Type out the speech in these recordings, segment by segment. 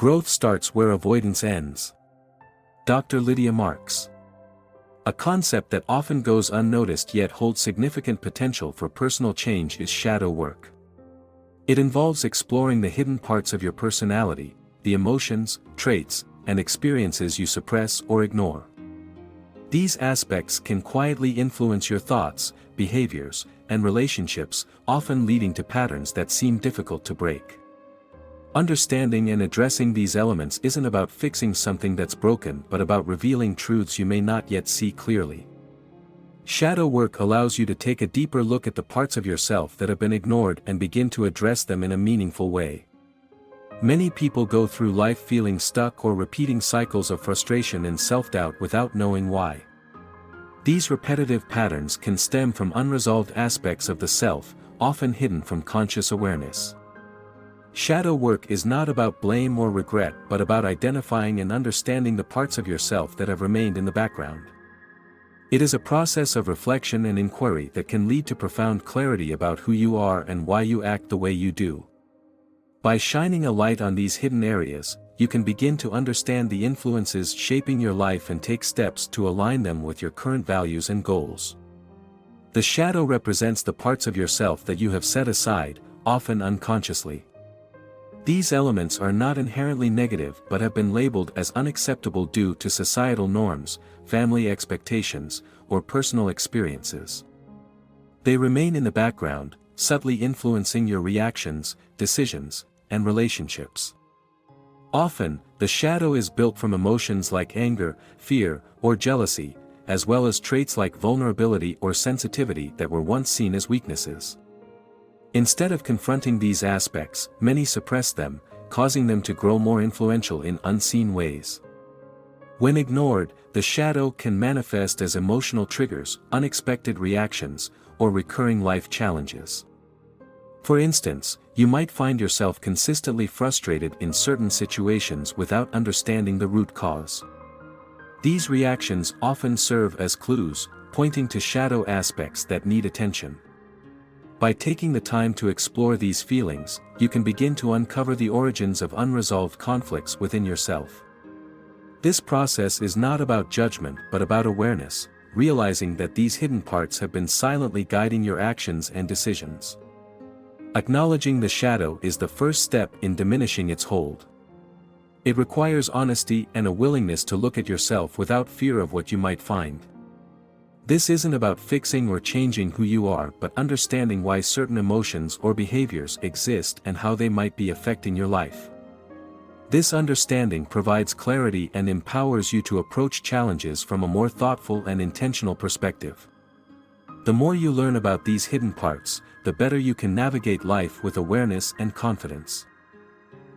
Growth starts where avoidance ends. Dr. Lydia Marks. A concept that often goes unnoticed yet holds significant potential for personal change is shadow work. It involves exploring the hidden parts of your personality, the emotions, traits, and experiences you suppress or ignore. These aspects can quietly influence your thoughts, behaviors, and relationships, often leading to patterns that seem difficult to break. Understanding and addressing these elements isn't about fixing something that's broken but about revealing truths you may not yet see clearly. Shadow work allows you to take a deeper look at the parts of yourself that have been ignored and begin to address them in a meaningful way. Many people go through life feeling stuck or repeating cycles of frustration and self-doubt without knowing why. These repetitive patterns can stem from unresolved aspects of the self, often hidden from conscious awareness. Shadow work is not about blame or regret but about identifying and understanding the parts of yourself that have remained in the background. It is a process of reflection and inquiry that can lead to profound clarity about who you are and why you act the way you do. By shining a light on these hidden areas, you can begin to understand the influences shaping your life and take steps to align them with your current values and goals. The shadow represents the parts of yourself that you have set aside, often unconsciously. These elements are not inherently negative but have been labeled as unacceptable due to societal norms, family expectations, or personal experiences. They remain in the background, subtly influencing your reactions, decisions, and relationships. Often, the shadow is built from emotions like anger, fear, or jealousy, as well as traits like vulnerability or sensitivity that were once seen as weaknesses. Instead of confronting these aspects, many suppress them, causing them to grow more influential in unseen ways. When ignored, the shadow can manifest as emotional triggers, unexpected reactions, or recurring life challenges. For instance, you might find yourself consistently frustrated in certain situations without understanding the root cause. These reactions often serve as clues, pointing to shadow aspects that need attention. By taking the time to explore these feelings, you can begin to uncover the origins of unresolved conflicts within yourself. This process is not about judgment but about awareness, realizing that these hidden parts have been silently guiding your actions and decisions. Acknowledging the shadow is the first step in diminishing its hold. It requires honesty and a willingness to look at yourself without fear of what you might find. This isn't about fixing or changing who you are but understanding why certain emotions or behaviors exist and how they might be affecting your life. This understanding provides clarity and empowers you to approach challenges from a more thoughtful and intentional perspective. The more you learn about these hidden parts, the better you can navigate life with awareness and confidence.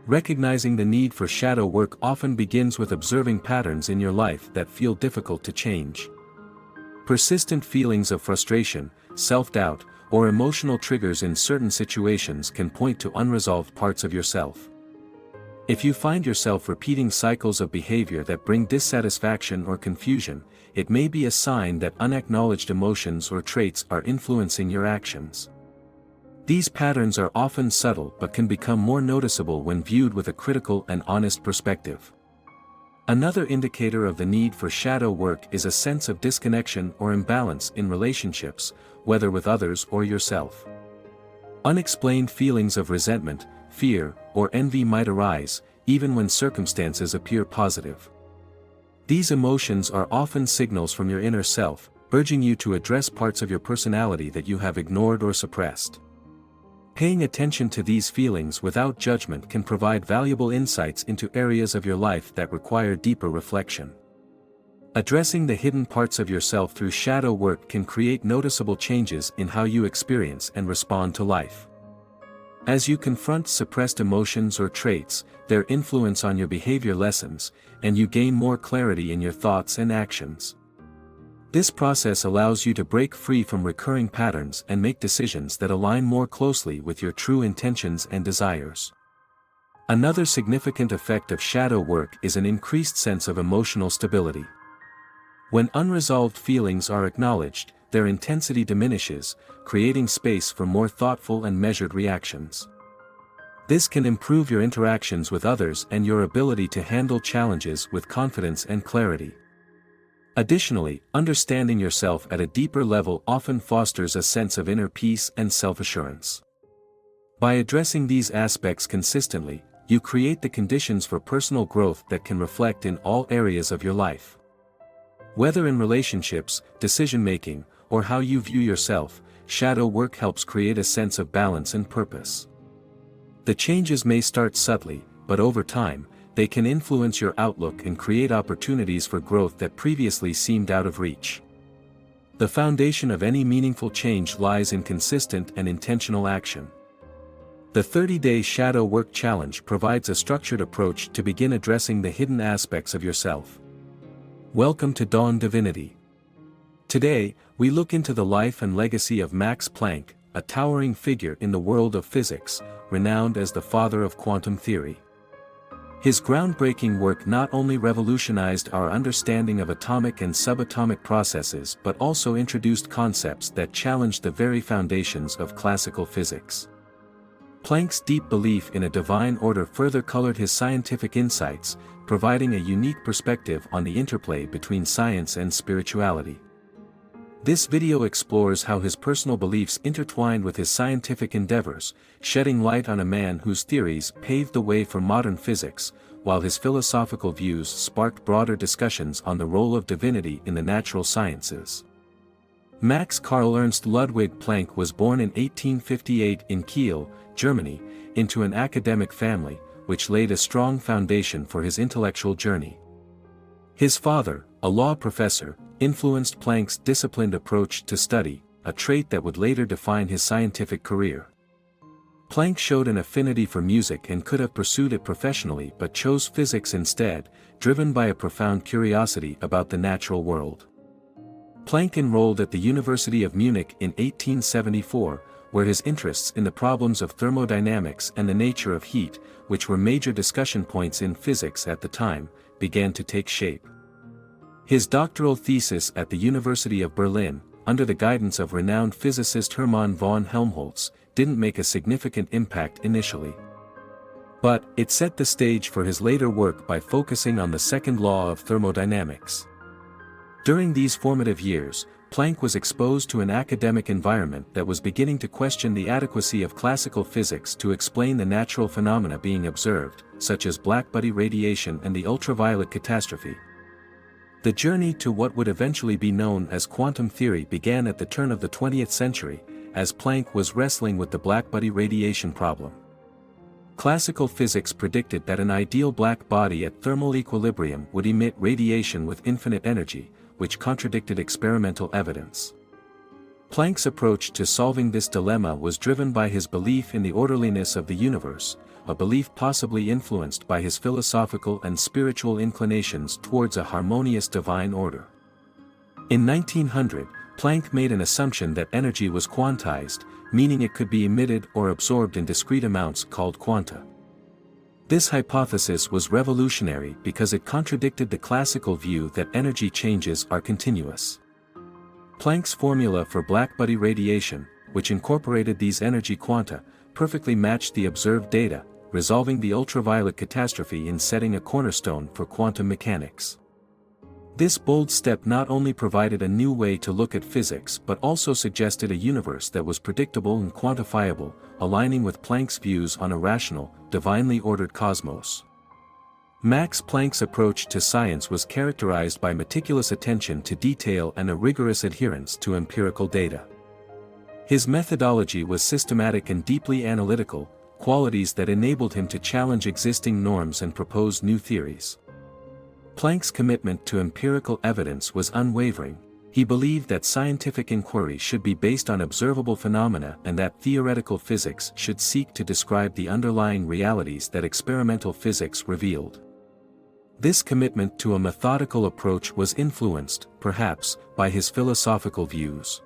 Recognizing the need for shadow work often begins with observing patterns in your life that feel difficult to change. Persistent feelings of frustration, self-doubt, or emotional triggers in certain situations can point to unresolved parts of yourself. If you find yourself repeating cycles of behavior that bring dissatisfaction or confusion, it may be a sign that unacknowledged emotions or traits are influencing your actions. These patterns are often subtle but can become more noticeable when viewed with a critical and honest perspective. Another indicator of the need for shadow work is a sense of disconnection or imbalance in relationships, whether with others or yourself. Unexplained feelings of resentment, fear, or envy might arise, even when circumstances appear positive. These emotions are often signals from your inner self, urging you to address parts of your personality that you have ignored or suppressed. Paying attention to these feelings without judgment can provide valuable insights into areas of your life that require deeper reflection. Addressing the hidden parts of yourself through shadow work can create noticeable changes in how you experience and respond to life. As you confront suppressed emotions or traits, their influence on your behavior lessens, and you gain more clarity in your thoughts and actions. This process allows you to break free from recurring patterns and make decisions that align more closely with your true intentions and desires. Another significant effect of shadow work is an increased sense of emotional stability. When unresolved feelings are acknowledged, their intensity diminishes, creating space for more thoughtful and measured reactions. This can improve your interactions with others and your ability to handle challenges with confidence and clarity. Additionally, understanding yourself at a deeper level often fosters a sense of inner peace and self-assurance. By addressing these aspects consistently, you create the conditions for personal growth that can reflect in all areas of your life. Whether in relationships, decision-making, or how you view yourself, shadow work helps create a sense of balance and purpose. The changes may start subtly, but over time, they can influence your outlook and create opportunities for growth that previously seemed out of reach. The foundation of any meaningful change lies in consistent and intentional action. The 30-Day Shadow Work Challenge provides a structured approach to begin addressing the hidden aspects of yourself. Welcome to Dawn Divinity. Today, we look into the life and legacy of Max Planck, a towering figure in the world of physics, renowned as the father of quantum theory. His groundbreaking work not only revolutionized our understanding of atomic and subatomic processes but also introduced concepts that challenged the very foundations of classical physics. Planck's deep belief in a divine order further colored his scientific insights, providing a unique perspective on the interplay between science and spirituality. This video explores how his personal beliefs intertwined with his scientific endeavors, shedding light on a man whose theories paved the way for modern physics, while his philosophical views sparked broader discussions on the role of divinity in the natural sciences. Max Carl Ernst Ludwig Planck was born in 1858 in Kiel, Germany, into an academic family, which laid a strong foundation for his intellectual journey. His father, a law professor, influenced Planck's disciplined approach to study, a trait that would later define his scientific career. Planck showed an affinity for music and could have pursued it professionally but chose physics instead, driven by a profound curiosity about the natural world. Planck enrolled at the University of Munich in 1874, where his interests in the problems of thermodynamics and the nature of heat, which were major discussion points in physics at the time, began to take shape. His doctoral thesis at the University of Berlin, under the guidance of renowned physicist Hermann von Helmholtz, didn't make a significant impact initially. But it set the stage for his later work by focusing on the second law of thermodynamics. During these formative years, Planck was exposed to an academic environment that was beginning to question the adequacy of classical physics to explain the natural phenomena being observed, such as blackbody radiation and the ultraviolet catastrophe. The journey to what would eventually be known as quantum theory began at the turn of the 20th century, as Planck was wrestling with the blackbody radiation problem. Classical physics predicted that an ideal black body at thermal equilibrium would emit radiation with infinite energy, which contradicted experimental evidence. Planck's approach to solving this dilemma was driven by his belief in the orderliness of the universe, a belief possibly influenced by his philosophical and spiritual inclinations towards a harmonious divine order. In 1900, Planck made an assumption that energy was quantized, meaning it could be emitted or absorbed in discrete amounts called quanta. This hypothesis was revolutionary because it contradicted the classical view that energy changes are continuous. Planck's formula for blackbody radiation, which incorporated these energy quanta, perfectly matched the observed data, resolving the ultraviolet catastrophe and setting a cornerstone for quantum mechanics. This bold step not only provided a new way to look at physics but also suggested a universe that was predictable and quantifiable, aligning with Planck's views on a rational, divinely ordered cosmos. Max Planck's approach to science was characterized by meticulous attention to detail and a rigorous adherence to empirical data. His methodology was systematic and deeply analytical, qualities that enabled him to challenge existing norms and propose new theories. Planck's commitment to empirical evidence was unwavering. He believed that scientific inquiry should be based on observable phenomena and that theoretical physics should seek to describe the underlying realities that experimental physics revealed. This commitment to a methodical approach was influenced, perhaps, by his philosophical views.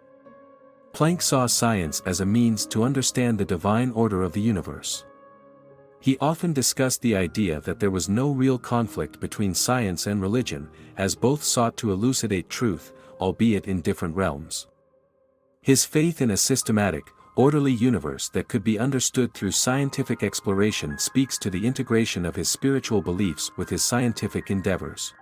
Planck saw science as a means to understand the divine order of the universe. He often discussed the idea that there was no real conflict between science and religion, as both sought to elucidate truth, albeit in different realms. His faith in a systematic, orderly universe that could be understood through scientific exploration speaks to the integration of his spiritual beliefs with his scientific endeavors.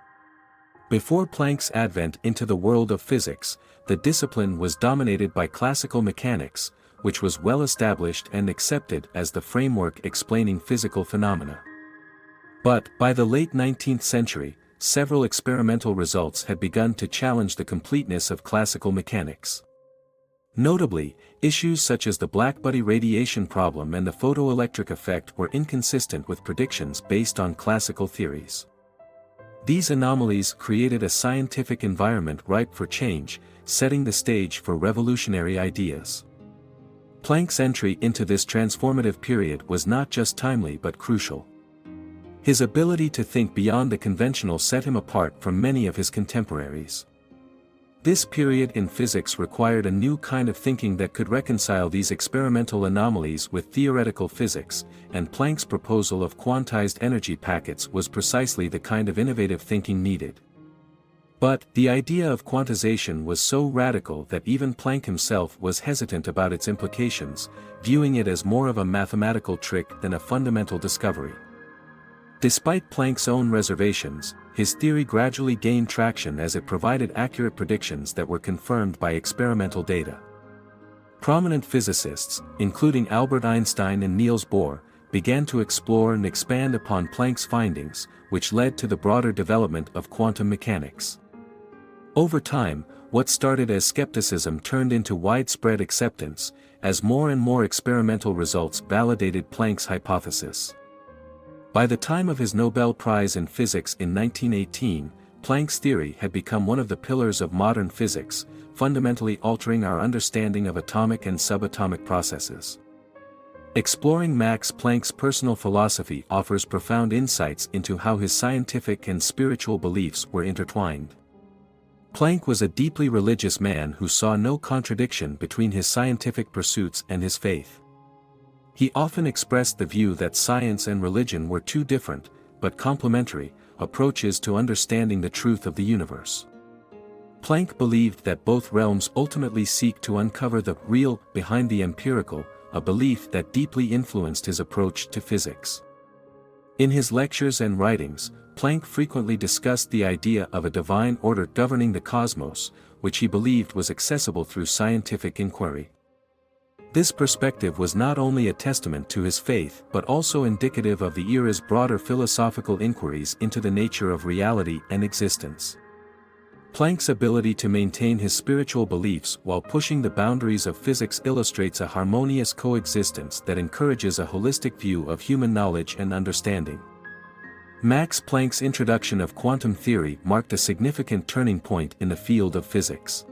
Before Planck's advent into the world of physics, the discipline was dominated by classical mechanics, which was well established and accepted as the framework explaining physical phenomena. But, by the late 19th century, several experimental results had begun to challenge the completeness of classical mechanics. Notably, issues such as the blackbody radiation problem and the photoelectric effect were inconsistent with predictions based on classical theories. These anomalies created a scientific environment ripe for change, setting the stage for revolutionary ideas. Planck's entry into this transformative period was not just timely but crucial. His ability to think beyond the conventional set him apart from many of his contemporaries. This period in physics required a new kind of thinking that could reconcile these experimental anomalies with theoretical physics, and Planck's proposal of quantized energy packets was precisely the kind of innovative thinking needed. But, the idea of quantization was so radical that even Planck himself was hesitant about its implications, viewing it as more of a mathematical trick than a fundamental discovery. Despite Planck's own reservations, his theory gradually gained traction as it provided accurate predictions that were confirmed by experimental data. Prominent physicists, including Albert Einstein and Niels Bohr, began to explore and expand upon Planck's findings, which led to the broader development of quantum mechanics. Over time, what started as skepticism turned into widespread acceptance, as more and more experimental results validated Planck's hypothesis. By the time of his Nobel Prize in Physics in 1918, Planck's theory had become one of the pillars of modern physics, fundamentally altering our understanding of atomic and subatomic processes. Exploring Max Planck's personal philosophy offers profound insights into how his scientific and spiritual beliefs were intertwined. Planck was a deeply religious man who saw no contradiction between his scientific pursuits and his faith. He often expressed the view that science and religion were two different, but complementary, approaches to understanding the truth of the universe. Planck believed that both realms ultimately seek to uncover the real behind the empirical, a belief that deeply influenced his approach to physics. In his lectures and writings, Planck frequently discussed the idea of a divine order governing the cosmos, which he believed was accessible through scientific inquiry. This perspective was not only a testament to his faith but also indicative of the era's broader philosophical inquiries into the nature of reality and existence. Planck's ability to maintain his spiritual beliefs while pushing the boundaries of physics illustrates a harmonious coexistence that encourages a holistic view of human knowledge and understanding. Max Planck's introduction of quantum theory marked a significant turning point in the field of physics.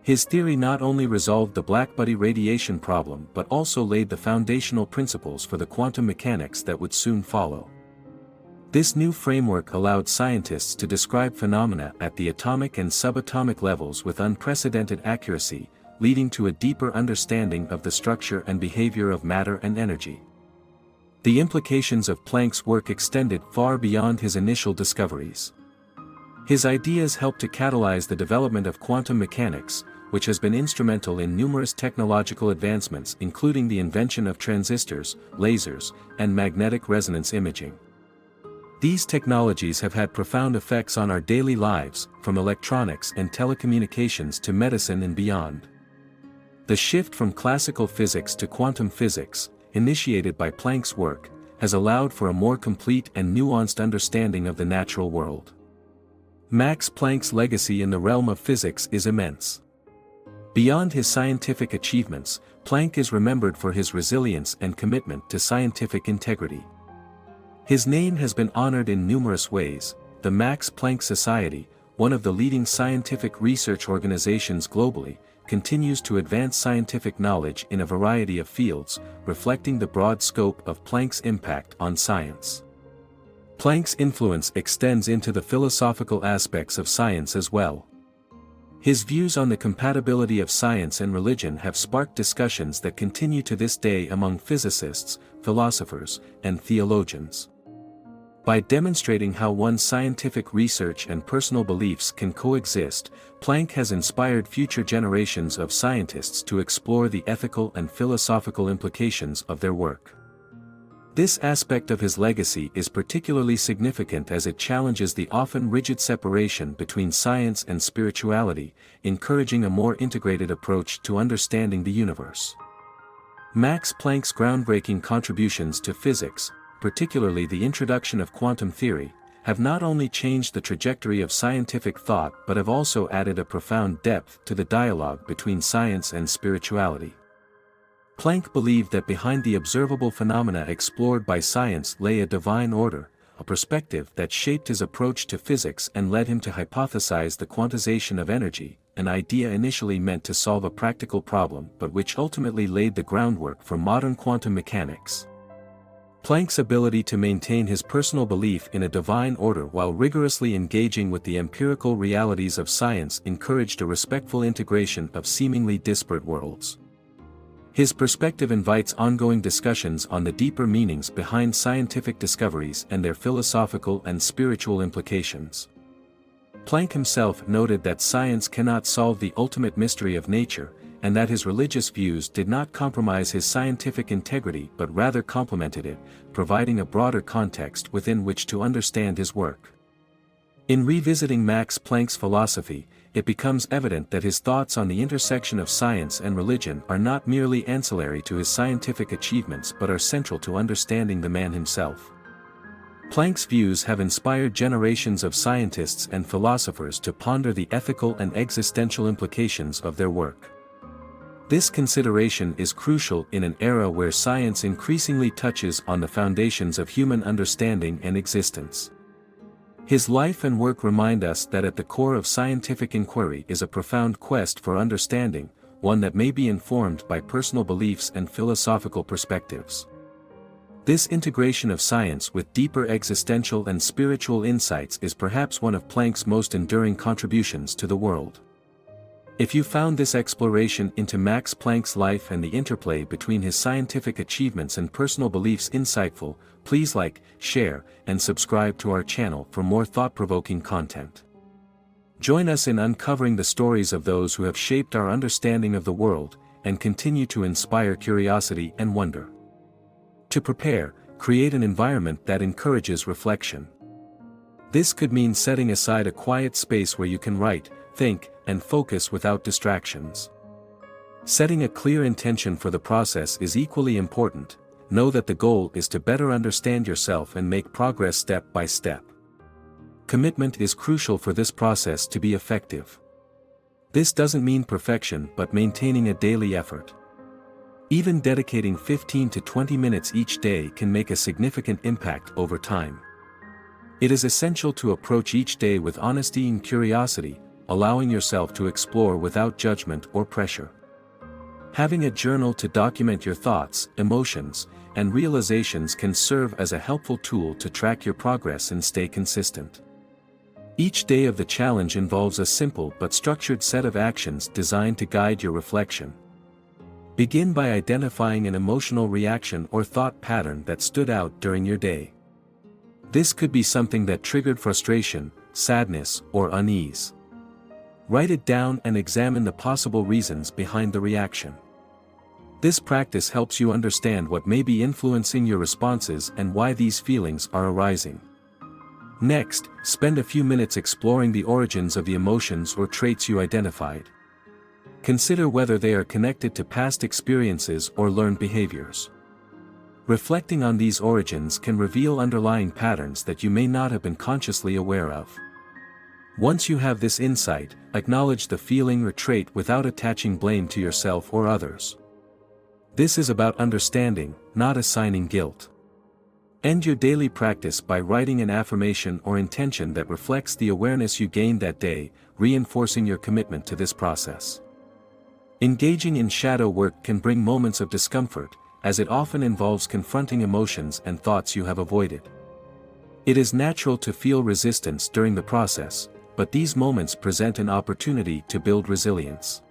His theory not only resolved the blackbody radiation problem but also laid the foundational principles for the quantum mechanics that would soon follow. This new framework allowed scientists to describe phenomena at the atomic and subatomic levels with unprecedented accuracy, leading to a deeper understanding of the structure and behavior of matter and energy. The implications of Planck's work extended far beyond his initial discoveries. His ideas helped to catalyze the development of quantum mechanics, which has been instrumental in numerous technological advancements including the invention of transistors, lasers, and magnetic resonance imaging. These technologies have had profound effects on our daily lives, from electronics and telecommunications to medicine and beyond. The shift from classical physics to quantum physics, initiated by Planck's work, has allowed for a more complete and nuanced understanding of the natural world. Max Planck's legacy in the realm of physics is immense. Beyond his scientific achievements, Planck is remembered for his resilience and commitment to scientific integrity. His name has been honored in numerous ways. The Max Planck Society, one of the leading scientific research organizations globally, continues to advance scientific knowledge in a variety of fields, reflecting the broad scope of Planck's impact on science. Planck's influence extends into the philosophical aspects of science as well. His views on the compatibility of science and religion have sparked discussions that continue to this day among physicists, philosophers, and theologians. By demonstrating how one's scientific research and personal beliefs can coexist, Planck has inspired future generations of scientists to explore the ethical and philosophical implications of their work. This aspect of his legacy is particularly significant as it challenges the often rigid separation between science and spirituality, encouraging a more integrated approach to understanding the universe. Max Planck's groundbreaking contributions to physics, particularly the introduction of quantum theory, have not only changed the trajectory of scientific thought but have also added a profound depth to the dialogue between science and spirituality. Planck believed that behind the observable phenomena explored by science lay a divine order, a perspective that shaped his approach to physics and led him to hypothesize the quantization of energy, an idea initially meant to solve a practical problem but which ultimately laid the groundwork for modern quantum mechanics. Planck's ability to maintain his personal belief in a divine order while rigorously engaging with the empirical realities of science encouraged a respectful integration of seemingly disparate worlds. His perspective invites ongoing discussions on the deeper meanings behind scientific discoveries and their philosophical and spiritual implications. Planck himself noted that science cannot solve the ultimate mystery of nature, and that his religious views did not compromise his scientific integrity but rather complemented it, providing a broader context within which to understand his work. In revisiting Max Planck's philosophy, it becomes evident that his thoughts on the intersection of science and religion are not merely ancillary to his scientific achievements but are central to understanding the man himself. Planck's views have inspired generations of scientists and philosophers to ponder the ethical and existential implications of their work. This consideration is crucial in an era where science increasingly touches on the foundations of human understanding and existence. His life and work remind us that at the core of scientific inquiry is a profound quest for understanding, one that may be informed by personal beliefs and philosophical perspectives. This integration of science with deeper existential and spiritual insights is perhaps one of Planck's most enduring contributions to the world. If you found this exploration into Max Planck's life and the interplay between his scientific achievements and personal beliefs insightful, please like, share, and subscribe to our channel for more thought-provoking content. Join us in uncovering the stories of those who have shaped our understanding of the world, and continue to inspire curiosity and wonder. To prepare, create an environment that encourages reflection. This could mean setting aside a quiet space where you can write, think, and focus without distractions. Setting a clear intention for the process is equally important. Know that the goal is to better understand yourself and make progress step by step. Commitment is crucial for this process to be effective. This doesn't mean perfection but maintaining a daily effort. Even dedicating 15 to 20 minutes each day can make a significant impact over time. It is essential to approach each day with honesty and curiosity, allowing yourself to explore without judgment or pressure. Having a journal to document your thoughts, emotions, and realizations can serve as a helpful tool to track your progress and stay consistent. Each day of the challenge involves a simple but structured set of actions designed to guide your reflection. Begin by identifying an emotional reaction or thought pattern that stood out during your day. This could be something that triggered frustration, sadness, or unease. Write it down and examine the possible reasons behind the reaction. This practice helps you understand what may be influencing your responses and why these feelings are arising. Next, spend a few minutes exploring the origins of the emotions or traits you identified. Consider whether they are connected to past experiences or learned behaviors. Reflecting on these origins can reveal underlying patterns that you may not have been consciously aware of. Once you have this insight, acknowledge the feeling or trait without attaching blame to yourself or others. This is about understanding, not assigning guilt. End your daily practice by writing an affirmation or intention that reflects the awareness you gained that day, reinforcing your commitment to this process. Engaging in shadow work can bring moments of discomfort, as it often involves confronting emotions and thoughts you have avoided. It is natural to feel resistance during the process, but these moments present an opportunity to build resilience.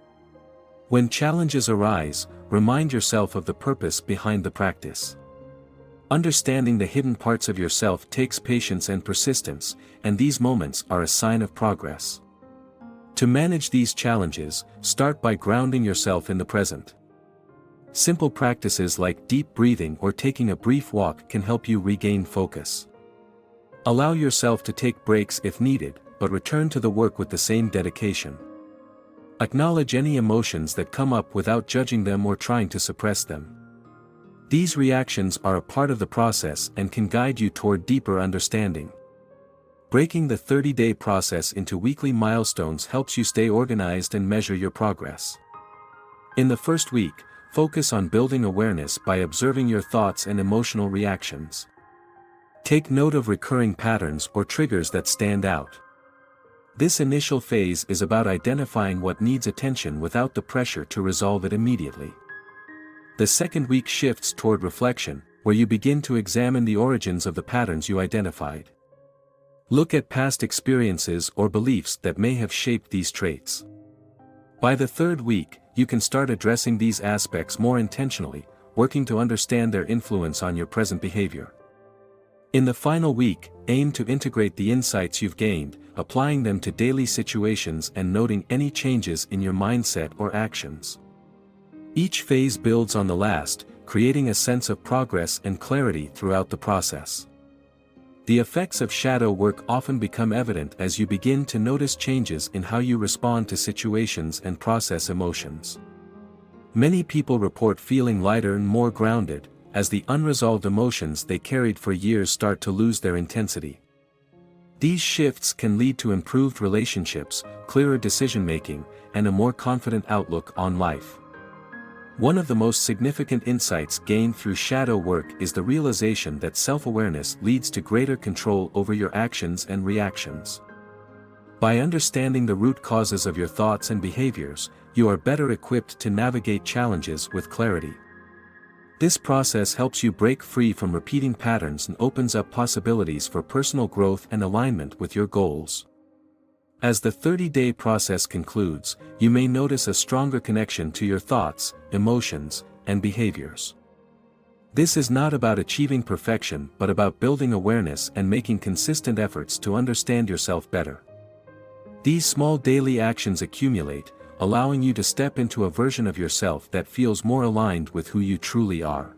When challenges arise, remind yourself of the purpose behind the practice. Understanding the hidden parts of yourself takes patience and persistence, and these moments are a sign of progress. To manage these challenges, start by grounding yourself in the present. Simple practices like deep breathing or taking a brief walk can help you regain focus. Allow yourself to take breaks if needed, but return to the work with the same dedication. Acknowledge any emotions that come up without judging them or trying to suppress them. These reactions are a part of the process and can guide you toward deeper understanding. Breaking the 30-day process into weekly milestones helps you stay organized and measure your progress. In the first week, focus on building awareness by observing your thoughts and emotional reactions. Take note of recurring patterns or triggers that stand out. This initial phase is about identifying what needs attention without the pressure to resolve it immediately. The second week shifts toward reflection, where you begin to examine the origins of the patterns you identified. Look at past experiences or beliefs that may have shaped these traits. By the third week, you can start addressing these aspects more intentionally, working to understand their influence on your present behavior. In the final week, aim to integrate the insights you've gained, applying them to daily situations and noting any changes in your mindset or actions. Each phase builds on the last, creating a sense of progress and clarity throughout the process. The effects of shadow work often become evident as you begin to notice changes in how you respond to situations and process emotions. Many people report feeling lighter and more grounded, as the unresolved emotions they carried for years start to lose their intensity. These shifts can lead to improved relationships, clearer decision-making, and a more confident outlook on life. One of the most significant insights gained through shadow work is the realization that self-awareness leads to greater control over your actions and reactions. By understanding the root causes of your thoughts and behaviors, you are better equipped to navigate challenges with clarity. This process helps you break free from repeating patterns and opens up possibilities for personal growth and alignment with your goals. As the 30-day process concludes, you may notice a stronger connection to your thoughts, emotions, and behaviors. This is not about achieving perfection but about building awareness and making consistent efforts to understand yourself better. These small daily actions accumulate, allowing you to step into a version of yourself that feels more aligned with who you truly are.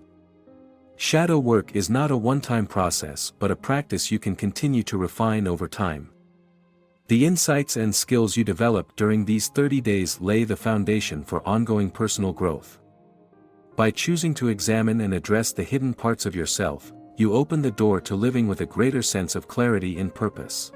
Shadow work is not a one-time process but a practice you can continue to refine over time. The insights and skills you develop during these 30 days lay the foundation for ongoing personal growth. By choosing to examine and address the hidden parts of yourself, you open the door to living with a greater sense of clarity and purpose.